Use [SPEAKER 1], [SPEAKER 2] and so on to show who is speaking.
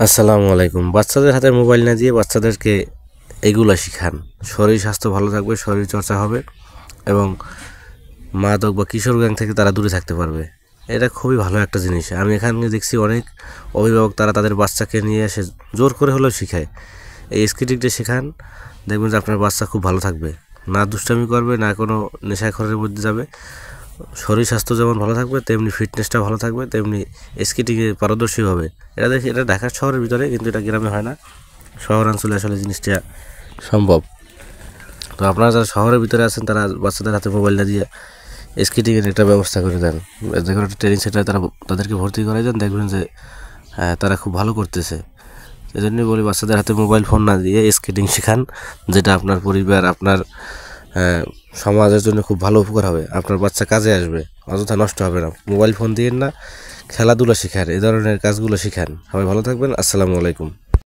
[SPEAKER 1] আসসালামু আলাইকুম। বাচ্চাদের হাতে মোবাইল না দিয়ে বাচ্চাদেরকে এগুলা শিখান। শরীর স্বাস্থ্য ভালো থাকবে, শরীর চর্চা হবে এবং মাদক বা কিশোর গ্যাং থেকে তারা দূরে থাকতে পারবে। এটা খুবই ভালো একটা জিনিস। আমি এখানে দেখছি অনেক অভিভাবক তারা তাদের বাচ্চাকে নিয়ে এসে জোর করে হলেও শেখায়। এই স্কেটিংটা শেখান, দেখবেন যে আপনার বাচ্চা খুব ভালো থাকবে, না দুষ্টামি করবে, না কোনো নেশাখোরের মধ্যে যাবে। শরীর স্বাস্থ্য যেমন ভালো থাকবে তেমনি ফিটনেসটা ভালো থাকবে, তেমনি স্কেটিংয়ে পারদর্শী হবে। এটা ঢাকা শহরের ভিতরে, কিন্তু এটা গ্রামে হয় না। শহরাঞ্চলে আসলে জিনিসটা সম্ভব। তো আপনারা যারা শহরের ভিতরে আছেন তারা বাচ্চাদের হাতে মোবাইল না দিয়ে স্কেটিংয়ের একটা ব্যবস্থা করে দেন। যে কোনো একটা ট্রেনিং সেন্টারে তাদেরকে ভর্তি করে দেন, দেখবেন যে তারা খুব ভালো করতেছে। এই জন্যই বলি বাচ্চাদের হাতে মোবাইল ফোন না দিয়ে স্কেটিং শেখান, যেটা আপনার পরিবার, আপনার সমাজের জন্য খুব ভালো উপকার হবে। আপনার বাচ্চা কাজে আসবে, অযথা নষ্ট হবে না। মোবাইল ফোন দিয়েন না, খেলাধুলা শেখান, এই ধরনের কাজগুলো শেখান। সবাই ভালো থাকবেন। আসসালামু আলাইকুম।